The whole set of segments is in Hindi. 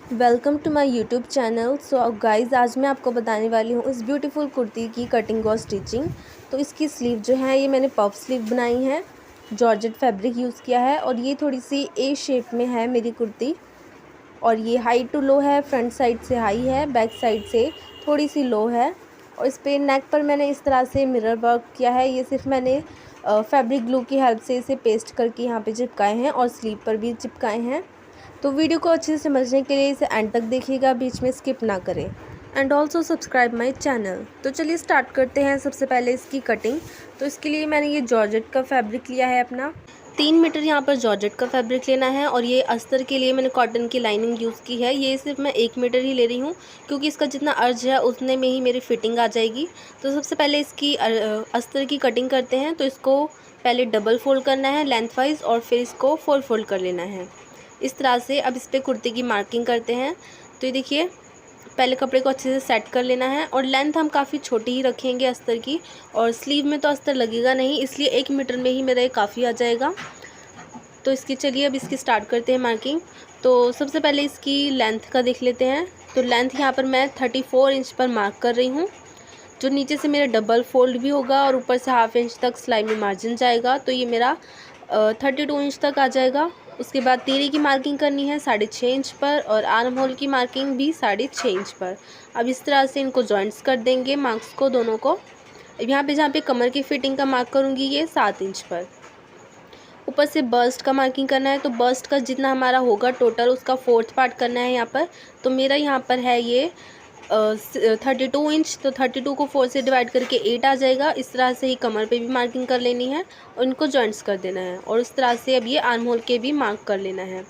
Welcome to my YouTube channel. So guys, आज मैं आपको बताने वाली हूँ इस ब्यूटीफुल कुर्ती की कटिंग और स्टिचिंग। तो इसकी स्लीव जो है ये मैंने पफ स्लीव बनाई है, जॉर्जेट फैब्रिक यूज़ किया है और ये थोड़ी सी ए शेप में है मेरी कुर्ती। और ये हाई टू लो है, फ्रंट साइड से हाई है, बैक साइड से थोड़ी सी लो है। और इस पर नेक पर मैंने इस तरह से मिरर वर्क किया है। ये सिर्फ मैंने फैब्रिक ग्लू की हेल्प से इसे पेस्ट करके यहाँ पे चिपकाए हैं और स्लीव पर भी चिपकाए हैं। तो वीडियो को अच्छे से समझने के लिए इसे एंड तक देखिएगा, बीच में स्किप ना करें। And also subscribe my channel. तो चलिए स्टार्ट करते हैं। सबसे पहले इसकी कटिंग। तो इसके लिए मैंने ये जॉर्जेट का फैब्रिक लिया है अपना 3 मीटर। यहाँ पर जॉर्जेट का फैब्रिक लेना है और ये अस्तर के लिए मैंने कॉटन की लाइनिंग यूज़ की है। ये सिर्फ मैं 1 मीटर ही ले रही हूँ क्योंकि इसका जितना अर्ज है उतने में ही मेरी फिटिंग आ जाएगी। तो सबसे पहले इसकी अस्तर की कटिंग करते हैं। तो इसको पहले डबल फोल्ड करना है लेंथ वाइज और फिर इसको 4 फोल्ड कर लेना है इस तरह से। अब इस पर कुर्ती की मार्किंग करते हैं। तो ये देखिए, पहले कपड़े को अच्छे से सेट कर लेना है और लेंथ हम काफ़ी छोटी ही रखेंगे अस्तर की, और स्लीव में तो अस्तर लगेगा नहीं, इसलिए 1 मीटर में ही मेरा ये काफ़ी आ जाएगा। तो इसकी चलिए अब इसकी स्टार्ट करते हैं मार्किंग। तो सबसे पहले इसकी लेंथ का देख लेते हैं। तो लेंथ यहाँ पर मैं 34 इंच पर मार्क कर रही हूँ, जो नीचे से मेरा डबल फोल्ड भी होगा और ऊपर से हाफ इंच तक सिलाई में मार्जिन जाएगा। तो ये मेरा 32 इंच तक आ जाएगा। उसके बाद तीरी की मार्किंग करनी है 6.5 इंच पर और आर्म होल की मार्किंग भी 6.5 इंच पर। अब इस तरह से इनको जॉइंट्स कर देंगे मार्क्स को दोनों को। अब यहाँ पे जहाँ पे कमर की फिटिंग का मार्क करूँगी ये 7 इंच पर। ऊपर से बस्ट का मार्किंग करना है। तो बस्ट का जितना हमारा होगा टोटल उसका 4th पार्ट करना है यहाँ पर। तो मेरा यहाँ पर है ये 32 इंच। तो 32 को 4 से डिवाइड करके 8 आ जाएगा। इस तरह से ही कमर पे भी मार्किंग कर लेनी है और इनको जॉइंट्स कर देना है। और इस तरह से अब ये आर्म होल के भी मार्क कर लेना है।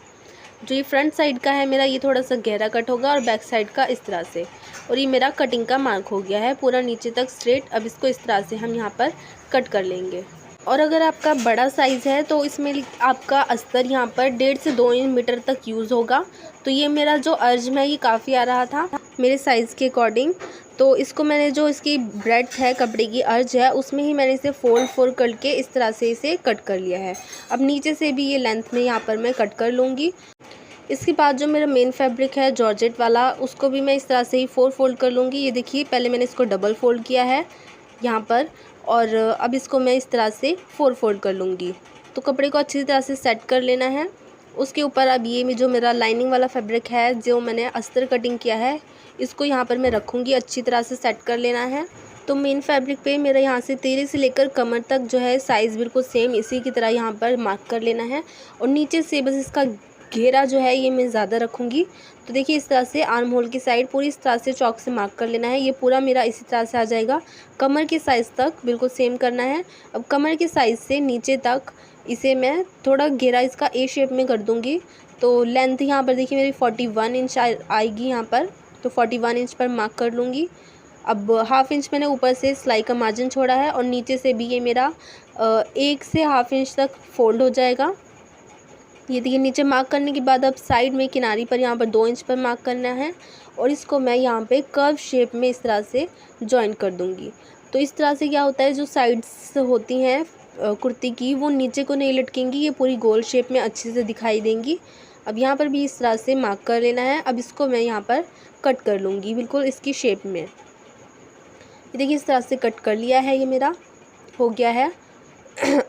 जो ये फ्रंट साइड का है मेरा, ये थोड़ा सा गहरा कट होगा और बैक साइड का इस तरह से। और ये मेरा कटिंग का मार्क हो गया है पूरा नीचे तक स्ट्रेट। अब इसको इस तरह से हम यहाँ पर कट कर लेंगे। और अगर आपका बड़ा साइज़ है तो इसमें आपका अस्तर यहाँ पर 1.5 से 2 मीटर तक यूज़ होगा। तो ये मेरा जो अर्ज में ये काफ़ी आ रहा था मेरे साइज़ के अकॉर्डिंग। तो इसको मैंने जो इसकी ब्रेड्थ है, कपड़े की अर्ज है, उसमें ही मैंने इसे फोल्ड करके इस तरह से इसे कट कर लिया है। अब नीचे से भी ये लेंथ में यहाँ पर मैं कट कर लूँगी। इसके बाद जो मेरा मेन फैब्रिक है जॉर्जेट वाला, उसको भी मैं इस तरह से ही 4 फोल्ड कर लूँगी। ये देखिए, पहले मैंने इसको डबल फोल्ड किया है यहाँ पर और अब इसको मैं इस तरह से 4 फोल्ड कर लूँगी। तो कपड़े को अच्छी तरह से सेट कर लेना है। उसके ऊपर अब ये जो मेरा लाइनिंग वाला फैब्रिक है, जो मैंने अस्तर कटिंग किया है, इसको यहाँ पर मैं रखूँगी। अच्छी तरह से सेट कर लेना है। तो मेन फैब्रिक पे मेरा यहाँ से तीरे से लेकर कमर तक जो है साइज़ बिल्कुल सेम इसी की तरह यहाँ पर मार्क कर लेना है। और नीचे से बस इसका घेरा जो है ये मैं ज़्यादा रखूँगी। तो देखिए, इस तरह से आर्म होल की साइड पूरी इस तरह से चॉक से मार्क कर लेना है। ये पूरा मेरा इसी तरह से आ जाएगा। कमर की साइज़ तक बिल्कुल सेम करना है। अब कमर की साइज़ से नीचे तक इसे मैं थोड़ा घेरा इसका ए शेप में कर दूँगी। तो लेंथ यहाँ पर देखिए मेरी 41 इंच आएगी यहाँ पर। तो 41 इंच पर मार्क कर लूँगी। अब हाफ इंच मैंने ऊपर से सिलाई का मार्जिन छोड़ा है और नीचे से भी ये मेरा 1 से हाफ इंच तक फोल्ड हो जाएगा। ये देखिए, नीचे मार्क करने के बाद अब साइड में किनारी पर यहाँ पर 2 इंच पर मार्क करना है और इसको मैं यहाँ पे कर्व शेप में इस तरह से जॉइन कर दूँगी। तो इस तरह से क्या होता है, जो साइड्स होती हैं कुर्ती की, वो नीचे को नहीं लटकेंगी, ये पूरी गोल शेप में अच्छे से दिखाई देंगी। अब यहाँ पर भी इस तरह से मार्क कर लेना है। अब इसको मैं यहाँ पर कट कर लूँगी बिल्कुल इसकी शेप में। ये देखिए, इस तरह से कट कर लिया है, ये मेरा हो गया है।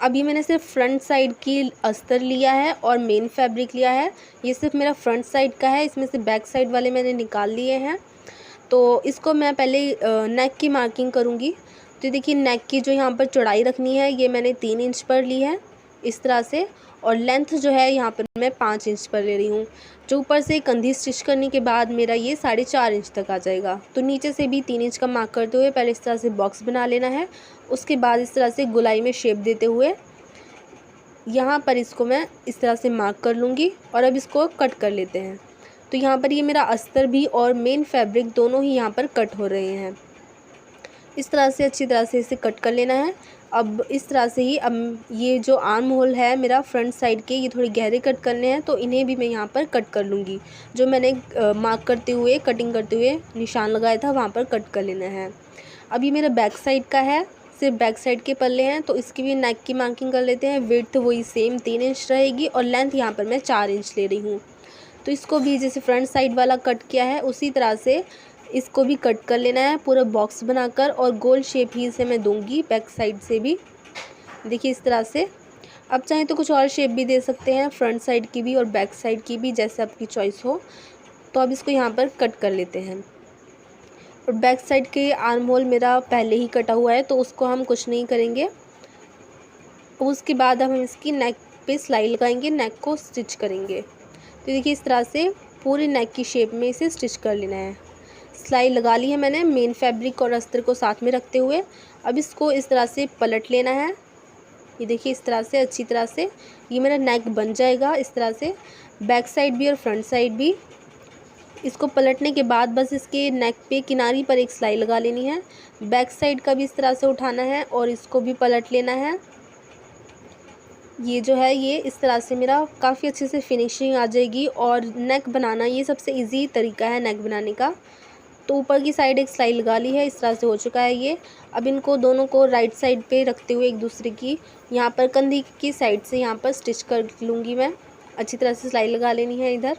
अभी मैंने सिर्फ फ्रंट साइड की अस्तर लिया है और मेन फैब्रिक लिया है। ये सिर्फ मेरा फ्रंट साइड का है, इसमें से बैक साइड वाले मैंने निकाल लिए हैं। तो इसको मैं पहले नेक की मार्किंग करूँगी। तो देखिए, नेक की जो यहाँ पर चौड़ाई रखनी है ये मैंने 3 इंच पर ली है इस तरह से। और लेंथ जो है यहाँ पर मैं 5 इंच पर ले रही हूँ। जो ऊपर से कंधी स्टिच करने के बाद मेरा ये 4.5 इंच तक आ जाएगा। तो नीचे से भी 3 इंच का मार्क करते हुए पहले इस तरह से बॉक्स बना लेना है। उसके बाद इस तरह से गोलाई में शेप देते हुए यहाँ पर इसको मैं इस तरह से मार्क कर लूँगी और अब इसको कट कर लेते हैं। तो यहाँ पर ये मेरा अस्तर भी और मेन फैब्रिक दोनों ही यहाँ पर कट हो रहे हैं। इस तरह से अच्छी तरह से इसे कट कर लेना है। अब इस तरह से ही अब ये जो आर्म होल है मेरा फ्रंट साइड के, ये थोड़े गहरे कट करने हैं, तो इन्हें भी मैं यहाँ पर कट कर लूँगी। जो मैंने मार्क करते हुए, कटिंग करते हुए निशान लगाया था वहाँ पर कट कर लेना है। अब ये मेरा बैक साइड का है, सिर्फ बैक साइड के पल्ले हैं, तो इसकी भी नेक की मार्किंग कर लेते हैं। विड्थ वही सेम 3 इंच रहेगी और लेंथ यहाँ पर मैं 4 इंच ले रही हूँ। तो इसको भी जैसे फ्रंट साइड वाला कट किया है उसी तरह से इसको भी कट कर लेना है पूरा बॉक्स बनाकर, और गोल शेप ही इसे मैं दूंगी बैक साइड से भी। देखिए इस तरह से। अब चाहे तो कुछ और शेप भी दे सकते हैं, फ्रंट साइड की भी और बैक साइड की भी, जैसे आपकी चॉइस हो। तो अब इसको यहाँ पर कट कर लेते हैं। और बैक साइड के आर्म होल मेरा पहले ही कटा हुआ है तो उसको हम कुछ नहीं करेंगे। उसके बाद अब हम इसकी नेक पे सिलाई लगाएंगे, नेक को स्टिच करेंगे। तो देखिए इस तरह से पूरी नेक की शेप में इसे स्टिच कर लेना है। सिलाई लगा ली है मैंने मेन फैब्रिक और अस्तर को साथ में रखते हुए। अब इसको इस तरह से पलट लेना है। ये देखिए इस तरह से अच्छी तरह से ये मेरा नेक बन जाएगा इस तरह से, बैक साइड भी और फ्रंट साइड भी। इसको पलटने के बाद बस इसके नेक पे किनारी पर एक सिलाई लगा लेनी है। बैक साइड का भी इस तरह से उठाना है और इसको भी पलट लेना है। ये जो है ये इस तरह से मेरा काफ़ी अच्छे से फिनिशिंग आ जाएगी। और नेक बनाना ये सबसे इजी तरीका है नेक बनाने का। तो ऊपर की साइड एक सिलाई लगा ली है, इस तरह से हो चुका है ये। अब इनको दोनों को राइट साइड पे रखते हुए एक दूसरे की यहाँ पर कंधी की साइड से यहाँ पर स्टिच कर लूँगी मैं। अच्छी तरह से सिलाई लगा लेनी है इधर।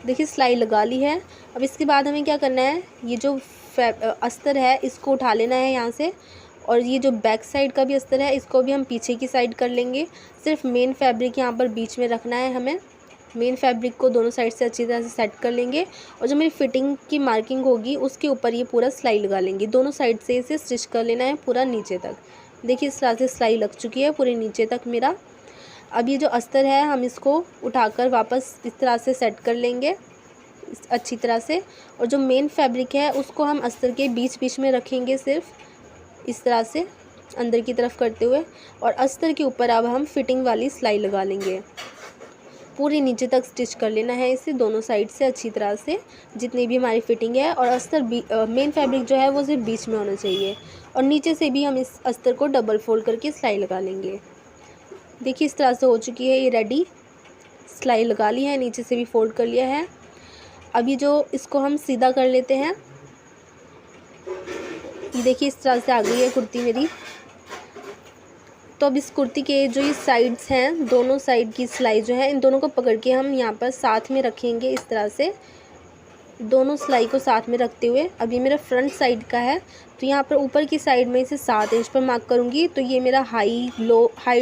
देखिए सिलाई लगा ली है। अब इसके बाद हमें क्या करना है, ये जो अस्तर है इसको उठा लेना है यहाँ से, और ये जो बैक साइड का भी अस्तर है इसको भी हम पीछे की साइड कर लेंगे। सिर्फ मेन फैब्रिक यहाँ पर बीच में रखना है हमें। मेन फैब्रिक को दोनों साइड से अच्छी तरह से सेट कर लेंगे, और जो मेरी फिटिंग की मार्किंग होगी उसके ऊपर ये पूरा सिलाई लगा लेंगे। दोनों साइड से इसे स्टिच कर लेना है पूरा नीचे तक। देखिए इस तरह से सिलाई लग चुकी है पूरे नीचे तक मेरा। अब ये जो अस्तर है हम इसको उठाकर वापस इस तरह से सेट कर लेंगे अच्छी तरह से। और जो मेन फैब्रिक है उसको हम अस्तर के बीच बीच में रखेंगे, सिर्फ इस तरह से अंदर की तरफ करते हुए। और अस्तर के ऊपर अब हम फिटिंग वाली सिलाई लगा लेंगे। पूरी नीचे तक स्टिच कर लेना है इसे दोनों साइड से अच्छी तरह से, जितनी भी हमारी फिटिंग है। और अस्तर मेन फैब्रिक जो है वो सिर्फ बीच में होना चाहिए। और नीचे से भी हम इस अस्तर को डबल फोल्ड करके सिलाई लगा लेंगे। देखिए इस तरह से हो चुकी है ये रेडी। सिलाई लगा ली है, नीचे से भी फोल्ड कर लिया है। अभी जो इसको हम सीधा कर लेते हैं। ये देखिए इस तरह से आ गई है कुर्ती मेरी। तो अब इस कुर्ती के जो ये साइड्स हैं, दोनों साइड की सिलाई जो है इन दोनों को पकड़ के हम यहाँ पर साथ में रखेंगे इस तरह से, दोनों सिलाई को साथ में रखते हुए। अब ये मेरा फ्रंट साइड का है तो यहाँ पर ऊपर की साइड में इसे 7 इंच पर मार्क करूँगी। तो ये मेरा हाई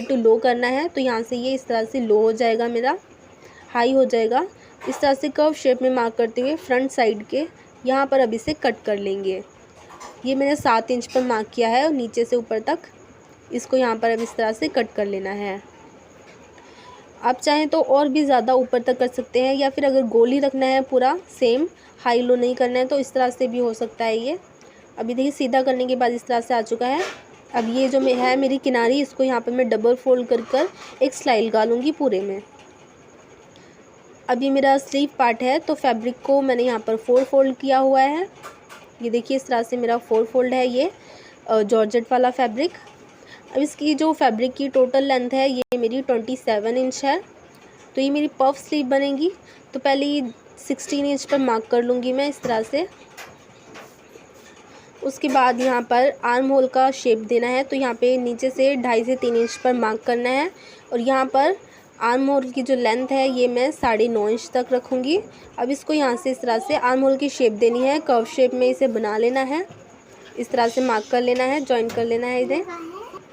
टू लो करना है, तो यहाँ से ये इस तरह से लो हो जाएगा, मेरा हाई हो जाएगा। इस तरह से कर्व शेप में मार्क करते हुए फ्रंट साइड के यहाँ पर अब इसे कट कर लेंगे। ये मैंने 7 इंच पर मार्क किया है और नीचे से ऊपर तक इसको यहाँ पर अब इस तरह से कट कर लेना है। आप चाहें तो और भी ज़्यादा ऊपर तक कर सकते हैं, या फिर अगर गोल ही रखना है पूरा सेम, हाई लो नहीं करना है, तो इस तरह से भी हो सकता है ये। अभी देखिए सीधा करने के बाद इस तरह से आ चुका है। अब ये जो है मेरी किनारी, इसको यहाँ पर मैं डबल फोल्ड कर एक सिलाई लगा लूँगी पूरे में। अब ये मेरा स्लीव पार्ट है तो फैब्रिक को मैंने यहाँ पर 4 फोल्ड किया हुआ है। ये देखिए इस तरह से मेरा 4 फोल्ड है ये जॉर्जेट वाला फैब्रिक। अब इसकी जो फैब्रिक की टोटल लेंथ है ये मेरी 27 इंच है। तो ये मेरी पफ स्लीव बनेगी। तो पहले ये 16 इंच पर मार्क कर लूँगी मैं इस तरह से। उसके बाद यहाँ पर आर्म होल का शेप देना है, तो यहाँ पे नीचे से 2.5 से 3 इंच पर मार्क करना है। और यहाँ पर आर्म होल की जो लेंथ है ये मैं 9.5 इंच तक रखूँगी। अब इसको यहाँ से इस तरह से आर्म होल की शेप देनी है, कर्व शेप में इसे बना लेना है। इस तरह से मार्क कर लेना है, जॉइन कर लेना है इधर।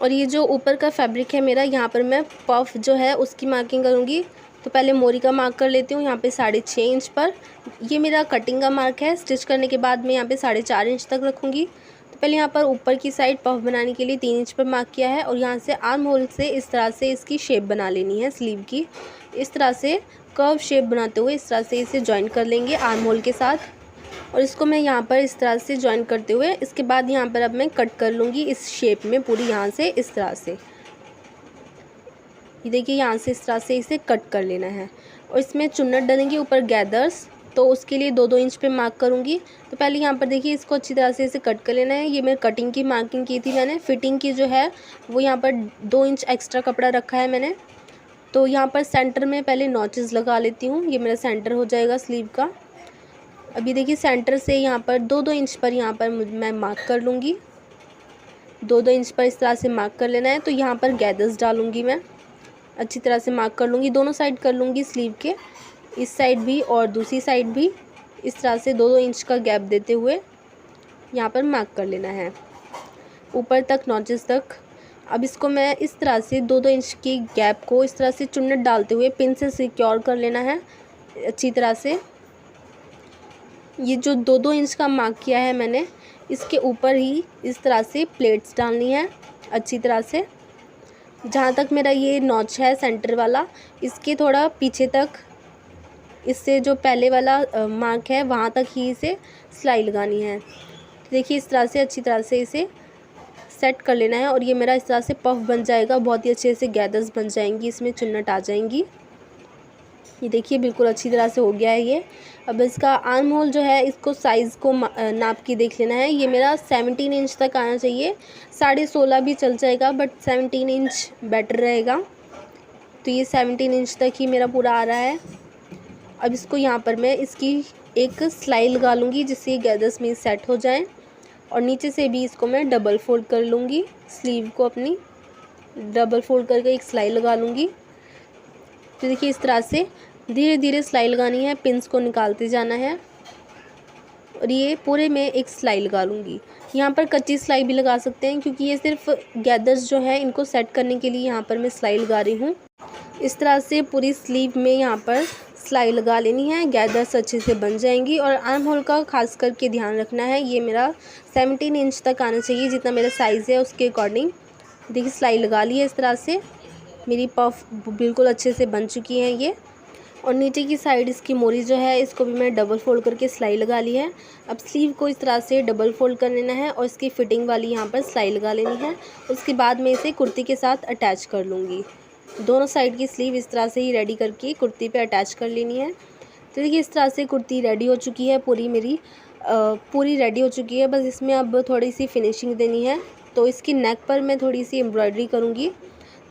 और ये जो ऊपर का फैब्रिक है मेरा, यहाँ पर मैं पफ जो है उसकी मार्किंग करूँगी। तो पहले मोरी का मार्क कर लेती हूँ यहाँ पे 6.5 इंच पर। ये मेरा कटिंग का मार्क है। स्टिच करने के बाद मैं यहाँ पे 4.5 इंच तक रखूँगी। तो पहले यहाँ पर ऊपर की साइड पफ बनाने के लिए 3 इंच पर मार्क किया है, और यहाँ से आर्म होल से इस तरह से इसकी शेप बना लेनी है स्लीव की। इस तरह से कर्व शेप बनाते हुए इस तरह से इसे जॉइन कर लेंगे आर्म होल के साथ। और इसको मैं यहाँ पर इस तरह से जॉइन करते हुए इसके बाद यहाँ पर अब मैं कट कर लूँगी इस शेप में पूरी, यहाँ से इस तरह से। ये देखिए यहाँ से इस तरह से इसे कट कर लेना है। और इसमें चुन्नट डलेंगे ऊपर गैदर्स, तो उसके लिए 2-2 इंच पे मार्क करूँगी। तो पहले यहाँ पर देखिए इसको अच्छी तरह से इसे कट कर लेना है। ये मेरे कटिंग की मार्किंग की थी मैंने। फिटिंग की जो है वो यहाँ पर 2 इंच एक्स्ट्रा कपड़ा रखा है मैंने। तो यहाँ पर सेंटर में पहले नॉचेस लगा लेती हूँ। ये मेरा सेंटर हो जाएगा स्लीव का। अभी देखिए सेंटर से यहाँ पर 2-2 इंच पर यहाँ पर मैं मार्क कर लूँगी। 2-2 इंच पर इस तरह से मार्क कर लेना है। तो यहाँ पर गैदर्स डालूँगी मैं, अच्छी तरह से मार्क कर लूँगी, दोनों साइड कर लूँगी स्लीव के। इस साइड भी और दूसरी साइड भी इस तरह से 2-2 इंच का गैप देते हुए यहाँ पर मार्क कर लेना है ऊपर तक, नॉचेस तक। अब इसको मैं इस तरह से 2-2 इंच की गैप को इस तरह से चुन्नट डालते हुए पिन से सिक्योर कर लेना है अच्छी तरह से। ये जो 2-2 इंच का मार्क किया है मैंने, इसके ऊपर ही इस तरह से प्लेट्स डालनी है अच्छी तरह से। जहाँ तक मेरा ये नॉच है सेंटर वाला, इसके थोड़ा पीछे तक, इससे जो पहले वाला मार्क है वहाँ तक ही इसे सिलाई लगानी है। देखिए इस तरह से अच्छी तरह से इसे सेट कर लेना है और ये मेरा इस तरह से पफ बन जाएगा। बहुत ही अच्छे से गैदर्स बन जाएंगी, इसमें चुन्नट आ जाएंगी। ये देखिए बिल्कुल अच्छी तरह से हो गया है ये। अब इसका आर्म होल जो है, इसको साइज़ को नाप के देख लेना है। ये मेरा 17 इंच तक आना चाहिए, 16.5 भी चल जाएगा बट 17 इंच बेटर रहेगा। तो ये 17 इंच तक ही मेरा पूरा आ रहा है। अब इसको यहाँ पर मैं इसकी एक सिलाई लगा लूँगी जिससे गैदर्स में सेट हो जाए, और नीचे से भी इसको मैं डबल फोल्ड कर लूँगी। स्लीव को अपनी डबल फोल्ड करके एक सिलाई लगा लूँगी। तो देखिए इस तरह से धीरे धीरे सिलाई लगानी है, पिंस को निकालते जाना है और ये पूरे में एक सिलाई लगा लूँगी। यहाँ पर कच्ची सिलाई भी लगा सकते हैं क्योंकि ये सिर्फ गैदर्स जो है इनको सेट करने के लिए यहाँ पर मैं सिलाई लगा रही हूँ। इस तरह से पूरी स्लीव में यहाँ पर सिलाई लगा लेनी है, गैदर्स अच्छे से बन जाएंगी। और आर्म होल का खास करके ध्यान रखना है, ये मेरा 17 इंच तक आना चाहिए जितना मेरा साइज़ है उसके अकॉर्डिंग। देखिए सिलाई लगा ली है इस तरह से, मेरी पफ बिल्कुल अच्छे से बन चुकी है ये। और नीचे की साइड इसकी मोरी जो है, इसको भी मैं डबल फोल्ड करके सिलाई लगा ली है। अब स्लीव को इस तरह से डबल फोल्ड कर लेना है और इसकी फ़िटिंग वाली यहाँ पर सिलाई लगा लेनी है। उसके बाद मैं इसे कुर्ती के साथ अटैच कर लूँगी। दोनों साइड की स्लीव इस तरह से ही रेडी करके कुर्ती पे अटैच कर लेनी है। तो देखिए इस तरह से कुर्ती रेडी हो चुकी है, पूरी मेरी पूरी रेडी हो चुकी है। बस इसमें अब थोड़ी सी फिनिशिंग देनी है। तो इसकी नेक पर मैं थोड़ी सी एम्ब्रॉयडरी करूँगी।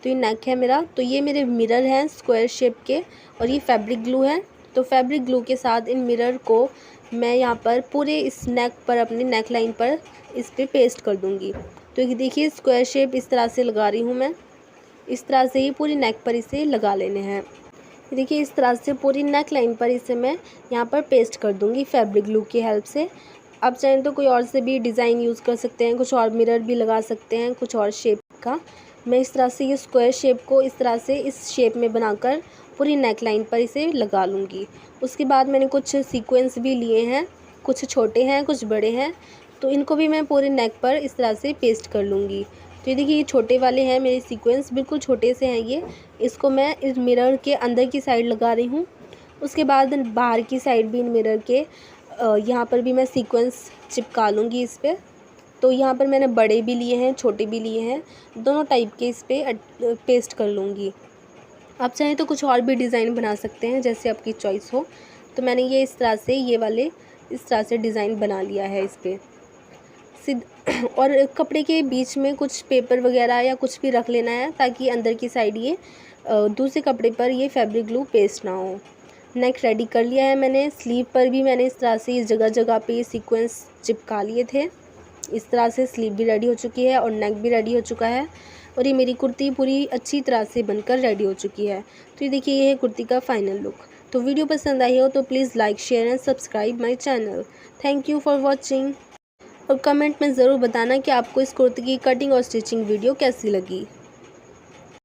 तो ये नेक है मेरा, तो ये मेरे मिरर हैं स्क्वायर शेप के और ये फैब्रिक ग्लू है। तो फैब्रिक ग्लू के साथ इन मिरर को मैं यहाँ पर पूरे इस नेक पर, अपनी नेक लाइन पर इस पर पेस्ट कर दूँगी। तो ये देखिए स्क्वायर शेप इस तरह से लगा रही हूँ मैं। इस तरह से ही पूरी नेक पर इसे लगा लेने हैं। देखिए इस तरह से पूरी नेक लाइन पर इसे मैं यहाँ पर पेस्ट कर दूँगी फैब्रिक ग्लू की हेल्प से। आप चाहें तो कोई और से भी डिज़ाइन यूज़ कर सकते हैं, कुछ और मिरर भी लगा सकते हैं कुछ और शेप का। मैं इस तरह से ये स्क्वायर शेप को इस तरह से इस शेप में बनाकर पूरी नेक लाइन पर इसे लगा लूँगी। उसके बाद मैंने कुछ सीक्वेंस भी लिए हैं, कुछ छोटे हैं कुछ बड़े हैं, तो इनको भी मैं पूरे नेक पर इस तरह से पेस्ट कर लूँगी। तो ये देखिए ये छोटे वाले हैं मेरे सीक्वेंस, बिल्कुल छोटे से हैं ये। इसको मैं इस मिरर के अंदर की साइड लगा रही हूँ। उसके बाद बाहर की साइड भी इन मिरर के यहाँ पर भी मैं सीक्वेंस चिपका लूँगी इस पर। तो यहाँ पर मैंने बड़े भी लिए हैं छोटे भी लिए हैं, दोनों टाइप के इस पर पेस्ट कर लूँगी। आप चाहें तो कुछ और भी डिज़ाइन बना सकते हैं जैसे आपकी चॉइस हो। तो मैंने ये इस तरह से ये वाले इस तरह से डिज़ाइन बना लिया है इस पर और कपड़े के बीच में कुछ पेपर वगैरह या कुछ भी रख लेना है ताकि अंदर की साइड ये दूसरे कपड़े पर ये फैब्रिक ग्लू पेस्ट ना हो। नेक रेडी कर लिया है मैंने। स्लीव पर भी मैंने इस तरह से इस जगह जगह पे सीक्वेंस चिपका लिए थे। इस तरह से स्लीव भी रेडी हो चुकी है और नेक भी रेडी हो चुका है और ये मेरी कुर्ती पूरी अच्छी तरह से बनकर रेडी हो चुकी है। तो ये देखिए ये है कुर्ती का फाइनल लुक। तो वीडियो पसंद आई हो तो please like share and subscribe my channel. Thank you for watching. और कमेंट में ज़रूर बताना कि आपको इस कुर्ती की कटिंग और स्टिचिंग वीडियो कैसी लगी।